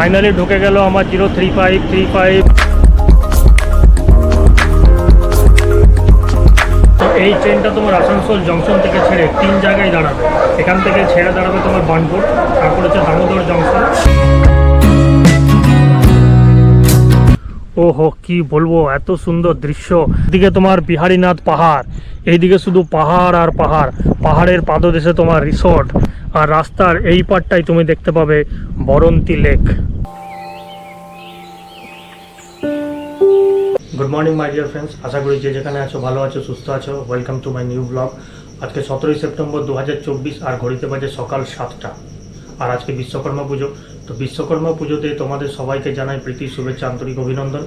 Finally ঢুকে গেল আমার 03535। তো এই ট্রেনটা তোমার আসানসোল জংশন থেকে ছেড়ে 3 জায়গায় দাঁড়াবে। এখান থেকে ছেড়ে দাঁড়াবে তোমার বার্নপুর, তারপর হচ্ছে দামোদর জংশন। ওহো, কি বলবো, এত সুন্দর দৃশ্য। এদিকে তোমার বিহারীনাথ পাহাড়, এইদিকে শুধু পাহাড় আর পাহাড়, পাহাড়ের পাদদেশে তোমার রিসর্ট, আর রাস্তার এই পারটাই তুমি দেখতে পাবে Baranti lake. Good morning my dear friends, আশা করি যে যেখানে আছো ভালো আছো, সুস্থ আছো। Welcome to my new blog. আজকে 17ই সেপ্টেম্বর 2024 আর ঘড়িতে বাজে সকাল 7টা। আর আজকে বিশ্বকর্মা পুজো। তো বিশ্বকর্মা পুজোতে তোমাদের সবাইকে জানাই প্রীতি, শুভেচ্ছা, আন্তরিক অভিনন্দন।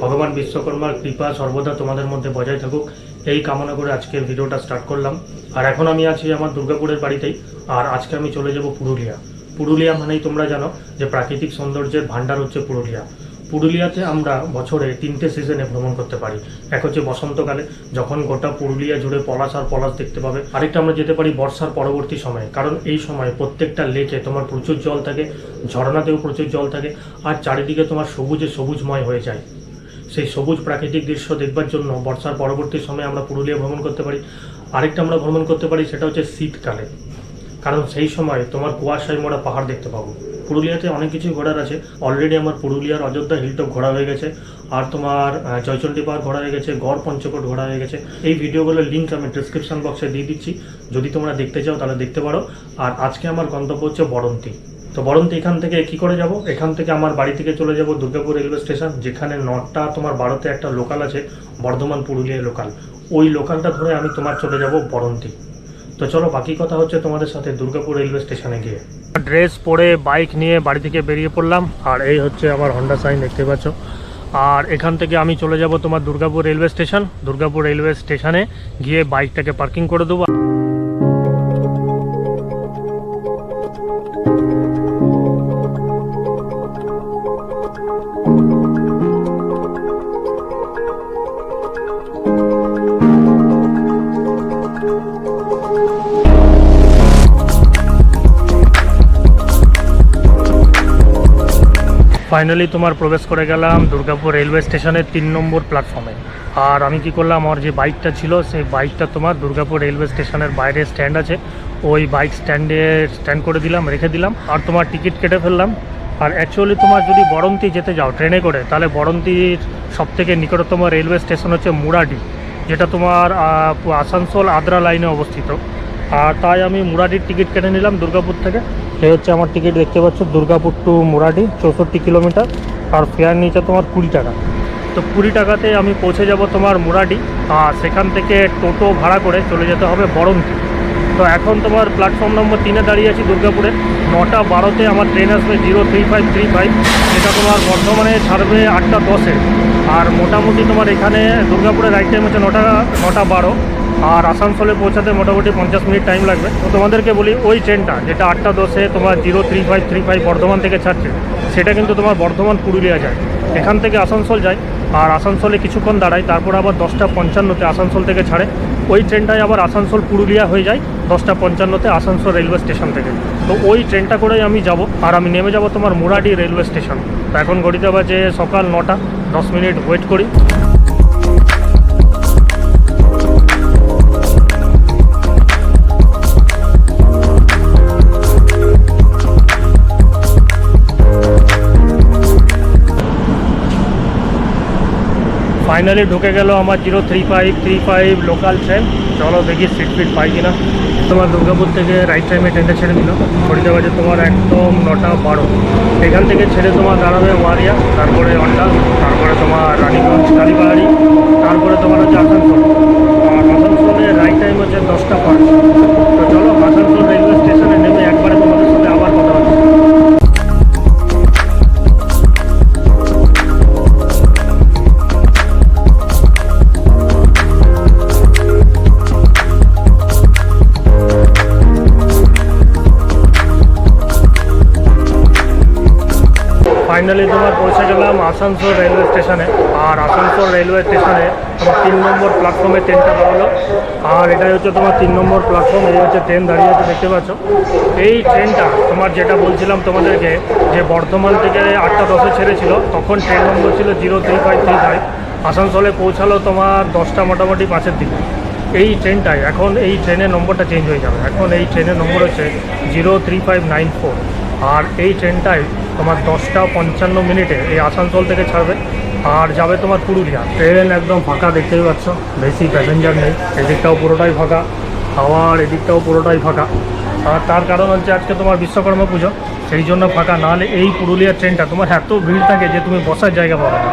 ভগবান বিশ্বকর্মার কৃপা সর্বদা তোমাদের মধ্যে বজায় থাকুক, এই কামনা করে আজকে ভিডিওটা স্টার্ট করলাম। আর এখন আমি আছি আমার দুর্গাপুরের বাড়িতেই। আর আজকে আমি চলে যাব পুরুলিয়া। পুরুলিয়া মানেই তোমরা জানো যে প্রাকৃতিক সৌন্দর্যের ভাণ্ডার হচ্ছে পুরুলিয়া। পুরুলিয়াতে আমরা বছরে 3টে সিজনে ভ্রমণ করতে পারি। এক হচ্ছে বসন্তকালে, যখন গোটা পুরুলিয়া জুড়ে পলাশ আর পলাশ দেখতে পাবে। আরেকটা আমরা যেতে পারি বর্ষার পরবর্তী সময়ে, কারণ এই সময় প্রত্যেকটা লেকে তোমার প্রচুর জল থাকে, ঝর্ণাতেও প্রচুর জল থাকে, আর চারিদিকে তোমার সবুজে সবুজময় হয়ে যায়। সেই সবুজ প্রাকৃতিক দৃশ্য দেখবার জন্য বর্ষার পরবর্তী সময়ে আমরা পুরুলিয়া ভ্রমণ করতে পারি। আরেকটা আমরা ভ্রমণ করতে পারি, সেটা হচ্ছে শীতকালে, কারণ সেই সময় তোমার কুয়াশায় মোড়া পাহাড় দেখতে পাবো। পুরুলিয়াতে অনেক কিছুই ঘোরার আছে। অলরেডি আমার পুরুলিয়ার অযোধ্যা হিলটপ ঘোরা হয়ে গেছে, আর তোমার জয়চণ্ডী পাহাড় ঘোরা হয়ে গেছে, গড় পঞ্চকোট ঘোরা হয়ে গেছে। এই ভিডিওগুলোর লিঙ্ক আমি ডিসক্রিপশন বক্সে দিয়ে দিচ্ছি, যদি তোমরা দেখতে চাও তাহলে দেখতে পারো। আর আজকে আমার গন্তব্য হচ্ছে বরন্তী। তো বরন্তী এখান থেকে কী করে যাব? এখান থেকে আমার বাড়ি থেকে চলে যাব দুর্গাপুর রেলওয়ে স্টেশন, যেখানে 9টা তোমার 12তে একটা লোকাল আছে, বর্ধমান পুরুলিয়া লোকাল। ওই লোকালটা ধরে আমি তোমার চলে যাব বরন্তী। তো চলো, বাকি কথা হচ্ছে তোমাদের সাথে দুর্গাপুর রেলওয়ে স্টেশনে গিয়ে। ড্রেস পরে বাইক নিয়ে বাড়ি থেকে বেরিয়ে পড়লাম। আর এই হচ্ছে আমার হন্ডা সাইন, দেখতে পাচ্ছ। আর এখান থেকে আমি চলে যাব তোমার Durgapur railway station. Durgapur railway স্টেশনে গিয়ে বাইকটাকে পার্কিং করে দেবো। ফাইনালি তোমার প্রবেশ করে গেলাম দুর্গাপুর রেলওয়ে স্টেশনের 3 নম্বর প্ল্যাটফর্মে। আর আমি কি করলাম, আমার যে বাইকটা ছিল সেই বাইকটা তোমার দুর্গাপুর রেলওয়ে স্টেশনের বাইরে স্ট্যান্ড আছে, ওই বাইক স্ট্যান্ডে স্ট্যান্ড করে দিলাম, রেখে দিলাম। আর তোমার টিকিট কেটে ফেললাম। আর অ্যাকচুয়ালি তোমার যদি বরন্তী যেতে যাও ট্রেনে করে, তাহলে বরন্তীর সবথেকে নিকটতম রেলওয়ে স্টেশন হচ্ছে মুরাডি, যেটা তোমার আসানসোল আদ্রা লাইনে অবস্থিত। আর তাই আমি মুরাডির টিকিট কেটে নিলাম দুর্গাপুর থেকে। এই হচ্ছে আমার টিকিট, দেখতে পাচ্ছ, দুর্গাপুর টু মুরাডি 64 কিলোমিটার। আর ফেয়ার নিচে তোমার 20 টাকা। তো 20 টাকাতে আমি পৌঁছে যাব তোমার মুরাডি। আর সেখান থেকে টোটো ভাড়া করে চলে যেতে হবে বরন্তী। তো এখন তোমার প্ল্যাটফর্ম নম্বর 3-এ দাঁড়িয়ে আছি দুর্গাপুরে। 9টা 12তে আমার ট্রেন আসবে 03535, যেটা তোমার বর্ধমানে ছাড়বে 8টা 10-এ। আর মোটামুটি তোমার এখানে দুর্গাপুরে রাইট টাইম হচ্ছে 9টা 12, আর আসানসোলে পৌঁছাতে মোটামুটি 50 মিনিট টাইম লাগবে। তো তোমাদেরকে বলি, ওই ট্রেনটা যেটা 8টা 10-এ তোমার 03535 বর্ধমান থেকে ছাড়ছে, সেটা কিন্তু তোমার বর্ধমান পুরুলিয়া যায়, এখান থেকে আসানসোল যায়। আর আসানসোলে কিছুক্ষণ দাঁড়ায়, তারপর আবার 10টা 55-তে আসানসোল থেকে ছাড়ে। ওই ট্রেনটাই আবার আসানসোল পুরুলিয়া হয়ে যায় 10টা 55-তে আসানসোল রেলওয়ে স্টেশন থেকে। তো ওই ট্রেনটা করেই আমি যাব। আর আমি নেমে যাব তোমার মুরাডি রেলওয়ে স্টেশন। তো এখন ঘড়িতে বাজে সকাল 9টা, 10 মিনিট ওয়েট করি। ফাইনালি ঢুকে গেল আমার 03535 লোকাল ট্রেন। চলো দেখি সিট ফিট পাই কিনা। তোমার দুর্গাপুর থেকে রাইট টাইমে ট্রেনটা ছেড়ে দিল। ঘড়িতে বাজে তোমার একদম 9টা 12। এখান থেকে ছেড়ে তোমার দাঁড়াবে ওয়ারিয়া, তারপরে অন্ডা, তারপরে তোমার রানীগঞ্জ কালীবাড়ি, তারপরে তোমার হচ্ছে আসানসোল। আর আসানসোলে রাইট টাইম হচ্ছে 10টা 5। তো চলো আসানসোল রেলওয়ে স্টেশনে নেমে একবারে তোমাদের সাথে আবার কথা হচ্ছে। ফাইনালি তোমার পৌঁছে গেলাম আসানসোল রেলওয়ে স্টেশনে। আর আসানসোল রেলওয়ে স্টেশনে তোমার 3 নম্বর প্ল্যাটফর্মে ট্রেনটা দাঁড়ালো। আর এটাই হচ্ছে তোমার 3 নম্বর প্ল্যাটফর্ম। এই হচ্ছে ট্রেন দাঁড়িয়ে আছে, দেখতে পাচ্ছ। এই ট্রেনটা তোমার যেটা বলছিলাম তোমাদেরকে, যে বর্ধমান থেকে 8:10 ছেড়েছিল, তখন ট্রেন নম্বর ছিল 03535। আসানসোলে পৌঁছালো তোমার 10টা মোটামুটি 5-এর দিকে। এই ট্রেনটাই এখন, এই ট্রেনের নম্বরটা চেঞ্জ হয়ে যাবে। এখন এই ট্রেনের নম্বর হচ্ছে 03594। আর এই ট্রেনটাই তোমার 10:55 এই আসানসোল থেকে ছাড়বে আর যাবে তোমার পুরুলিয়া। ট্রেন একদম ফাঁকা, দেখতেই পাচ্ছ, বেশি প্যাসেঞ্জার নেই। এদিকটাও পুরোটাই ফাঁকা, আবার এদিকটাও পুরোটাই ফাঁকা। আর তার কারণ হচ্ছে আজকে তোমার বিশ্বকর্মা পুজো, সেই জন্য ফাঁকা। নাহলে এই পুরুলিয়ার ট্রেনটা তোমার এত ভিড় থাকে যে তুমি বসার জায়গা পাবে না।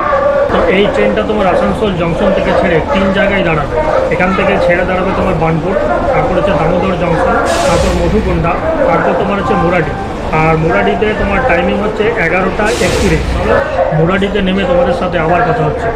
তো এই ট্রেনটা তোমার আসানসোল জংশন থেকে ছেড়ে 3 জায়গায় দাঁড়াবে। এখান থেকে ছেড়ে দাঁড়াবে তোমার বার্নপুর, তারপর হচ্ছে দামোদর জংশন, তারপর মধুকুন্ডা, তারপর তোমার হচ্ছে মুরাডি। আর মুরাডিতে তোমার টাইমিং হচ্ছে 11:31। মুরাডিতে নেমে তোমাদের সাথে আবার কথা হচ্ছে।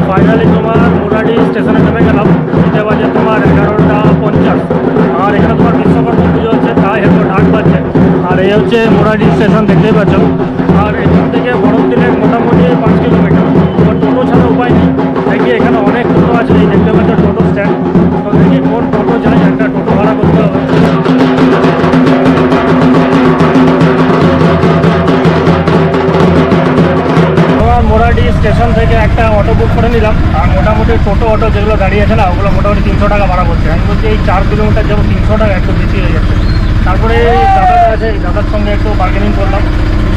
ফাইনালি তোমার মুরাডি স্টেশনে নেমে গেলাম। এটা বাজে তোমার 11:50। আর এখানে তোমার বিশ্বকর্মা পুজো হচ্ছে, তাই এত ঢাক বাজছে। আর এই হচ্ছে মুরাডি স্টেশন, দেখতেই পাচ্ছ। আর এখান থেকে বরফ লেক মোটামুটি 5 কিলোমিটার। তো টোটো ছাড়া উপায় নেই। দেখি এখানে অনেক টোটো আছে, এই দেখতে পাচ্ছ টোটো স্ট্যান্ড। তো দেখি কোন টোটো যায়, একটা টোটো ভাড়া করতে হবে। মোরাডি স্টেশন থেকে একটা অটো বুক করে নিলাম। আর মোটামুটি টোটো অটো যেগুলো দাঁড়িয়ে আছে না, ওগুলো মোটামুটি 300 টাকা ভাড়া করছে। আমি বলছি এই 4 কিলোমিটার যাবো 300 টাকা একটু বেশি হয়ে যাচ্ছে। তারপরে দাদাটা আছে, এই দাদার সঙ্গে একটু বার্গেনিং করলাম।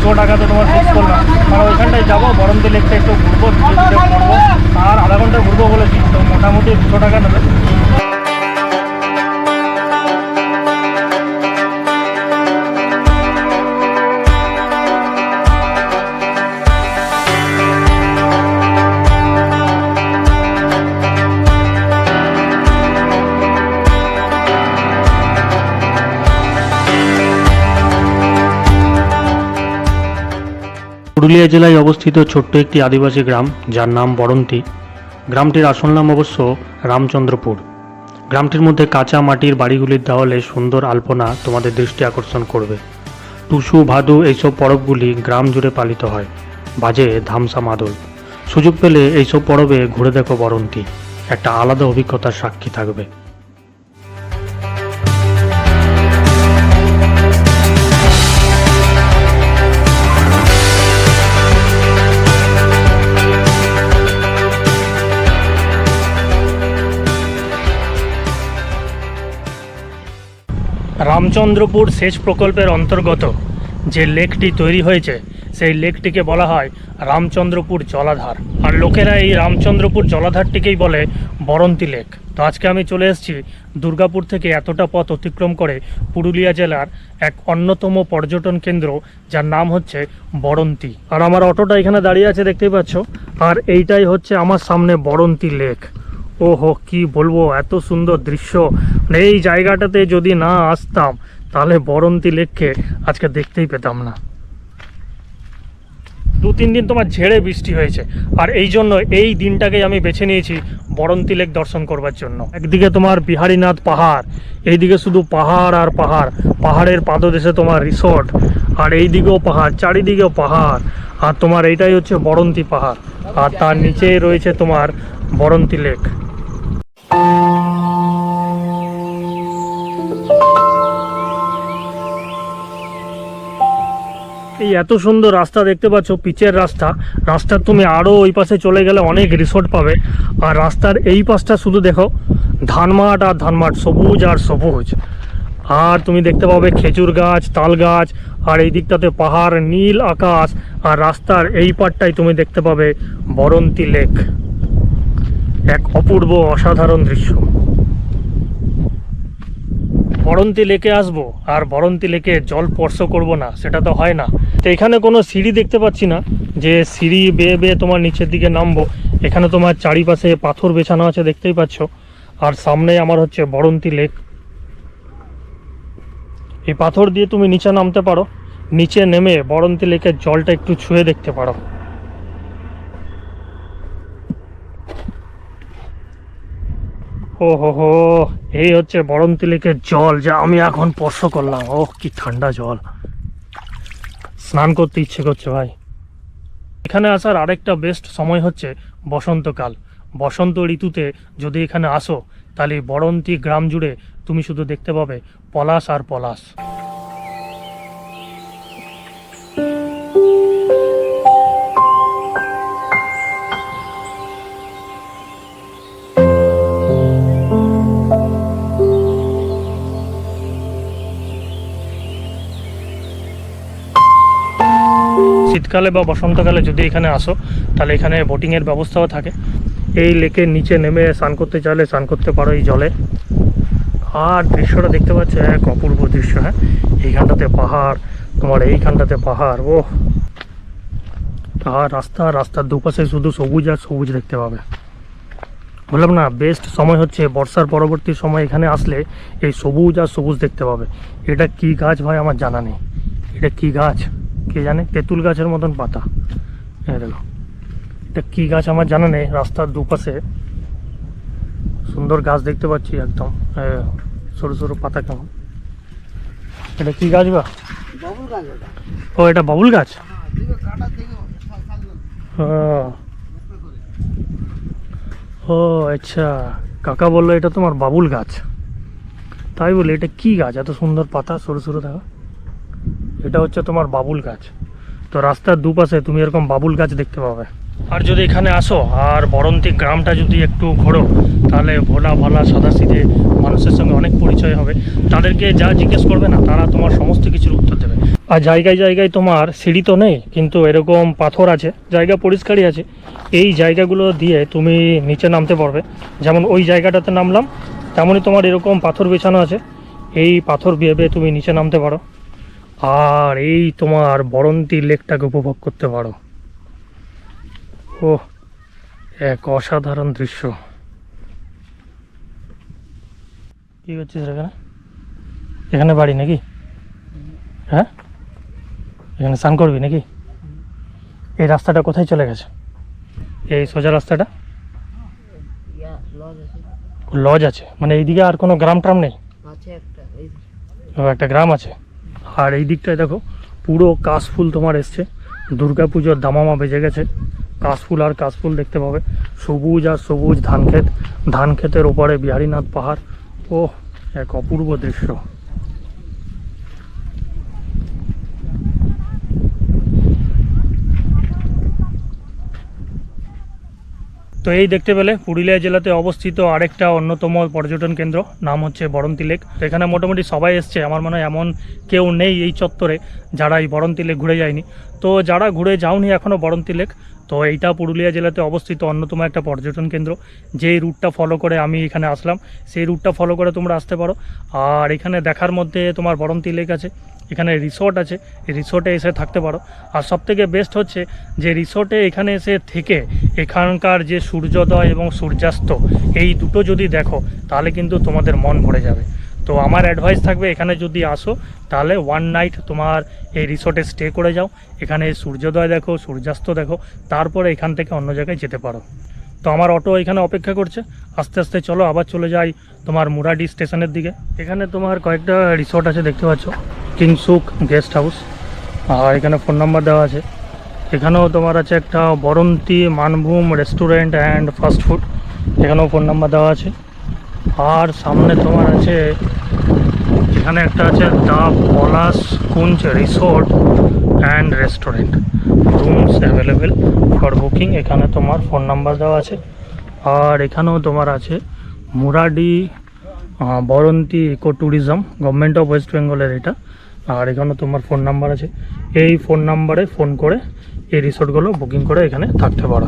200 টাকা তো তোমার ফিক্স করলাম। আর ওইখানটায় যাবো, বরন্তি লেকটা একটু ঘুরবো, ঘুরবো। আর আধা ঘন্টা ঘুরবো বলেছি, তো মোটামুটি 200 টাকা নেবে। পুরুলিয়া জেলায় অবস্থিত ছোট্ট একটি আদিবাসী গ্রাম, যার নাম বরন্তি। গ্রামটির আসল নাম অবশ্য রামচন্দ্রপুর। গ্রামটির মধ্যে কাঁচা মাটির বাড়িগুলির দেওয়ালে সুন্দর আলপনা তোমাদের দৃষ্টি আকর্ষণ করবে। টুসু, ভাদু এইসব পরবগুলি গ্রাম জুড়ে পালিত হয়, বাজে ধামসা মাদল। সুযোগ পেলে এইসব পরবে ঘুরে দেখো বরন্তি, একটা আলাদা অভিজ্ঞতার সাক্ষী থাকবে। রামচন্দ্রপুর সেচ প্রকল্পের অন্তর্গত যে লেকটি তৈরি হয়েছে, সেই লেকটিকে বলা হয় রামচন্দ্রপুর জলাধার। আর লোকেরা এই রামচন্দ্রপুর জলাধারটিকেই বলে বরন্তি লেক। তো আজকে আমি চলে এসেছি দুর্গাপুর থেকে এতটা পথ অতিক্রম করে পুরুলিয়া জেলার এক অন্যতম পর্যটন কেন্দ্র, যার নাম হচ্ছে বরন্তি। আর আমার অটোটা এখানে দাঁড়িয়ে আছে, দেখতেই পাচ্ছ। আর এইটাই হচ্ছে আমার সামনে বরন্তি লেক। ওহো, কি বলবো, এত সুন্দর দৃশ্য। এই জায়গাটাতে যদি না আসতাম, তাহলে বরন্তি লেককে আজকে দেখতেই পেতাম না। 2-3 দিন তোমার ঝেড়ে বৃষ্টি হয়েছে, আর এই জন্য এই দিনটাকেই আমি বেছে নিয়েছি বরন্তি লেক দর্শন করবার জন্য। একদিকে তোমার বিহারীনাথ পাহাড়, এইদিকে শুধু পাহাড় আর পাহাড়, পাহাড়ের পাদদেশে তোমার রিসোর্ট, আর এইদিকেও পাহাড়, চারিদিকেও পাহাড়। আর তোমার এইটাই হচ্ছে বরন্তি পাহাড়, আর তার নিচেই রয়েছে তোমার বরন্তি লেক। এই এত সুন্দর রাস্তা দেখতে পাচ্ছ, পিচের রাস্তা। রাস্তার তুমি আরও ওই পাশে চলে গেলে অনেক রিসোর্ট পাবে। আর রাস্তার এই পাশটা শুধু দেখো, ধানমাঠ আর ধানমাঠ, সবুজ আর সবুজ। আর তুমি দেখতে পাবে খেজুর গাছ, তাল গাছ, আর এই দিকটাতে পাহাড়, নীল আকাশ, আর রাস্তার এই পারটাই তুমি দেখতে পাবে বরন্তী লেক। এক অপূর্ব অসাধারণ দৃশ্য। বরন্তী লেকে আসবো আর বরন্তী লেকে জল স্পর্শ করবো না, সেটা তো হয় না। তো এখানে কোনো সিঁড়ি দেখতে পাচ্ছি না যে সিঁড়ি বেয়ে বেয়ে তোমার নিচের দিকে নামবো। এখানে তোমার চারিপাশে পাথর বেছানো আছে, দেখতেই পাচ্ছ। আর সামনে আমার হচ্ছে বরন্তী লেক। এই পাথর দিয়ে তুমি নিচে নামতে পারো, নিচে নেমে বরন্তী লেকের জলটা একটু ছুঁয়ে দেখতে পারো। ও হো, এই হচ্ছে বরন্তী লেকের জল যা আমি এখন স্পর্শ করলাম। ওহ, কি ঠান্ডা জল, স্নান করতে ইচ্ছে করছে ভাই। এখানে আসার আরেকটা বেস্ট সময় হচ্ছে বসন্তকাল। বসন্ত ঋতুতে যদি এখানে আসো, তাহলে বরন্তী গ্রাম জুড়ে তুমি শুধু দেখতে পাবে পলাশ আর পলাশ। শীতকালে বা বসন্তকালে যদি এখানে আসো, তাহলে এখানে বোটিংয়ের ব্যবস্থাও থাকে। এই লেকের নিচে নেমে স্নান করতে চাইলে স্নান করতে পারো এই জলে। আর দৃশ্যটা দেখতে পাচ্ছ, এক অপূর্ব দৃশ্য। হ্যাঁ, এইখানটাতে পাহাড়, তোমার এইখানটাতে পাহাড়। ও, আর রাস্তার দুপাশে শুধু সবুজ আর সবুজ দেখতে পাবে। বললাম না, বেস্ট সময় হচ্ছে বর্ষার পরবর্তী সময়। এখানে আসলে এই সবুজ আর সবুজ দেখতে পাবে। এটা কি গাছ ভাই আমার জানা নেই, এটা কি গাছ কে জানে। তেঁতুল গাছের মতন পাতা। হ্যাঁ দেখো, এটা কি গাছ আমার জানা নেই। রাস্তার দুপাশে সুন্দর গাছ দেখতে পাচ্ছি, একদম সরু সরু পাতা। কেমন, এটা কি গাছ বা? ও, এটা বাবুল গাছ। ও আচ্ছা, কাকা বললো এটা তোমার বাবুল গাছ। তাই বলে, এটা কি গাছ এত সুন্দর পাতা সরু সরু দেখা? এটা হচ্ছে তোমার বাবুল গাছ। তো রাস্তার দুপাশে তুমি এরকম বাবুল গাছ দেখতে পাবে। আর যদি এখানে আসো আর বরন্তী গ্রামটা যদি একটু ঘোরো, তাহলে ভোলা ভালা সাদাসিধে মানুষের সঙ্গে অনেক পরিচয় হবে। তাদেরকে যা জিজ্ঞেস করবে না, তারা তোমার সমস্ত কিছুর উত্তর দেবে। আর জায়গায় জায়গায় তোমার সিঁড়ি তো নেই, কিন্তু এরকম পাথর আছে, জায়গা পরিষ্কারই আছে। এই জায়গাগুলো দিয়ে তুমি নিচে নামতে পারবে। যেমন ওই জায়গাটাতে নামলাম, তেমনই তোমার এরকম পাথর বেছানো আছে। এই পাথর বেয়ে বেয়ে তুমি নিচে নামতে পারো, আর এই তোমার বরন্তী লেকটাকে উপভোগ করতে পারো। ও, এক অসাধারণ দৃশ্য। কি করছিস এখানে? এখানে বাড়ি নাকি? হ্যাঁ, এখানে স্নান করবি নাকি? এই রাস্তাটা কোথায় চলে গেছে? এই সোজা রাস্তাটা লজ আছে, মানে এইদিকে আর কোনো গ্রাম ট্রাম নেই? একটা গ্রাম আছে। আর এই দিকটায় দেখো, পুরো কাশফুল তোমার এসছে। দুর্গাপুজোর দামামা বেজে গেছে। কাশফুল আর কাশফুল দেখতে পাবে, সবুজ আর সবুজ ধান ক্ষেত, ধান ক্ষেতের ওপরে বিহারীনাথ পাহাড়। ও, এক অপূর্ব দৃশ্য। তো এই দেখতে পেলে পুরুলিয়া জেলাতে অবস্থিত আরেকটা অন্যতম পর্যটন কেন্দ্র, নাম হচ্ছে বরন্তী লেক। তো এখানে মোটামুটি সবাই এসছে, আমার মনে হয় এমন কেউ নেই এই চত্বরে যারা এই বরন্তী লেক ঘুরে যায়নি। তো যারা ঘুরে যাওনি এখনও বরন্তী লেক, তো এইটা পুরুলিয়া জেলাতে অবস্থিত অন্যতম একটা পর্যটন কেন্দ্র। যেই রুটটা ফলো করে আমি এখানে আসলাম, সেই রুটটা ফলো করে তোমরা আসতে পারো। আর এখানে দেখার মধ্যে তোমার বরন্তী লেক আছে, এখানে রিসোর্ট আছে, এই রিসোর্টে এসে থাকতে পারো। আর সবথেকে বেস্ট হচ্ছে যে রিসোর্টে এখানে এসে থেকে এখানকার যে সূর্যোদয় এবং সূর্যাস্ত, এই দুটো যদি দেখো, তাহলে কিন্তু তোমাদের মন ভরে যাবে। তো আমার অ্যাডভাইস থাকবে, এখানে যদি আসো তাহলে ওয়ান নাইট তোমার এই রিসোর্টে স্টে করে যাও, এখানে সূর্যোদয় দেখো, সূর্যাস্ত দেখো, তারপরে এখান থেকে অন্য জায়গায় যেতে পারো। তো আমার অটো এখানে অপেক্ষা করছে, আস্তে আস্তে চলো আবার চলে যাই তোমার মুরাডি স্টেশনের দিকে। এখানে তোমার কয়েকটা রিসোর্ট আছে দেখতে পাচ্ছ, কিংসুক গেস্ট হাউস, আর এখানে ফোন নাম্বার দেওয়া আছে। এখানেও তোমার আছে একটা Baranti Manbhum restaurant and fast food, এখানেও ফোন নাম্বার দেওয়া আছে। আর সামনে তোমার আছে, এখানে একটা আছে the Palash Kunj resort and restaurant, rooms available for booking, এখানে তোমার ফোন নাম্বার দেওয়া আছে। আর এখানেও তোমার আছে Muradi Baranti eco tourism, government of west বেঙ্গলের এটা। আর এখানে তোমার ফোন নাম্বার আছে, এই ফোন নাম্বারে ফোন করে এই রিসোর্টগুলো বুকিং করে এখানে থাকতে পারো।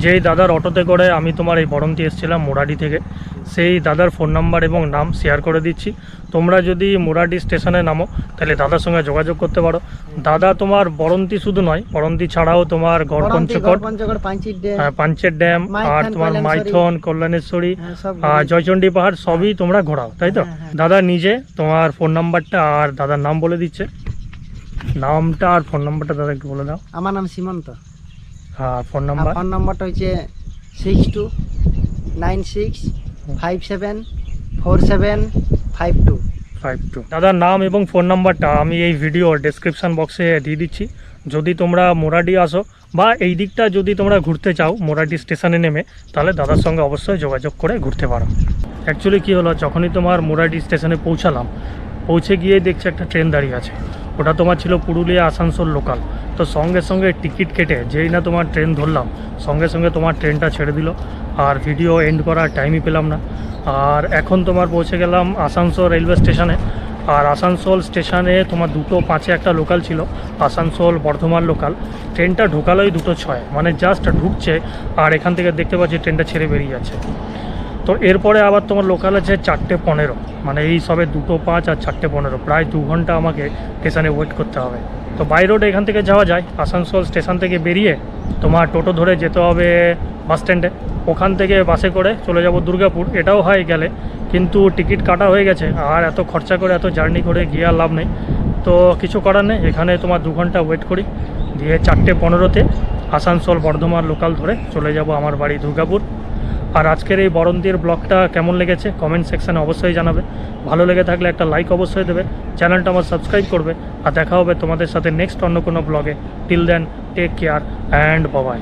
যেই দাদার অটোতে করে আমি তোমার এই বরন্তি এসেছিলাম মুরাডি থেকে, সেই দাদার ফোন নাম্বার এবং নাম শেয়ার করে দিচ্ছি। তোমরা যদি মুরাডি স্টেশনে নামো তাহলে দাদার সঙ্গে যোগাযোগ করতে পারো। দাদা তোমার বরন্তি শুধু নয়, বরন্তি ছাড়াও তোমার গড়পঞ্চকোট, পাঞ্চের ড্যাম, আর তোমার মাইথন, কল্যাণেশ্বরী, জয়চণ্ডী পাহাড় সবই তোমরা ঘোরাও, তাই তো? দাদা নিজে তোমার ফোন নাম্বারটা আর দাদার নাম বলে দিচ্ছে। নামটা আর ফোন নাম্বারটা দাদা একটু বলে দাও। আমার নাম সীমন্ত। হ্যাঁ, ফোন নাম্বার? ফোন নাম্বারটা হচ্ছে 6296574752। দাদার নাম এবং ফোন নাম্বারটা আমি এই ভিডিও ডেসক্রিপশন বক্সে দিয়ে দিচ্ছি। যদি তোমরা মুরাডি আসো বা এই দিকটা যদি তোমরা ঘুরতে চাও মুরাডি স্টেশনে নেমে, তাহলে দাদার সঙ্গে অবশ্যই যোগাযোগ করে ঘুরতে পারো। অ্যাকচুয়ালি কী হলো, যখনই তোমার মুরাডি স্টেশনে পৌঁছালাম, পৌঁছে গিয়ে দেখছি একটা ট্রেন দাঁড়িয়ে আছে। ওটা তোমার ছিল পুরুলিয়া আসানসোল লোকাল। তো সঙ্গে সঙ্গে টিকিট কেটে যেই না তোমার ট্রেন ধরলাম, সঙ্গে সঙ্গে তোমার ট্রেনটা ছেড়ে দিল, আর ভিডিও এন্ড করার টাইমই পেলাম না। আর এখন তোমার পৌঁছে গেলাম আসানসোল রেলওয়ে স্টেশনে। আর আসানসোল স্টেশনে তোমার 2:05 একটা লোকাল ছিল, আসানসোল বর্ধমান লোকাল। ট্রেনটা ঢোকালোই 2:06, মানে জাস্ট ঢুকছে আর এখান থেকে দেখতে পাচ্ছি ট্রেনটা ছেড়ে বেরিয়ে যাচ্ছে। তো এরপরে আবার তোমার লোকাল আছে 4:15, মানে এই সবে 2:05 আর 4:15, প্রায় 2 ঘন্টা আমাকে স্টেশনে ওয়েট করতে হবে। তো বাই রোড এখান থেকে যাওয়া যায়। আসানসোল স্টেশন থেকে বেরিয়ে তোমার টোটো ধরে যেতে হবে বাস স্ট্যান্ডে, ওখান থেকে বাসে করে চলে যাব দুর্গাপুর। এটাও হয় গেলে, কিন্তু টিকিট কাটা হয়ে গেছে, আর এত খরচা করে এত জার্নি করে গিয়ে আর লাভ নেই। তো কিছু করার নেই, এখানে তোমার 2 ঘন্টা ওয়েট করি, দিয়ে 4:15-তে আসানসোল বর্ধমান লোকাল ধরে চলে যাব আমার বাড়ি দুর্গাপুর। আর আজকের এই বরন্তির ব্লগটা কেমন লেগেছে কমেন্ট সেকশানে অবশ্যই জানাবে। ভালো লেগে থাকলে একটা লাইক অবশ্যই দেবে, চ্যানেলটা আমার সাবস্ক্রাইব করবে। আর দেখা হবে তোমাদের সাথে নেক্সট অন্য কোনো ব্লগে। Till then take care and by.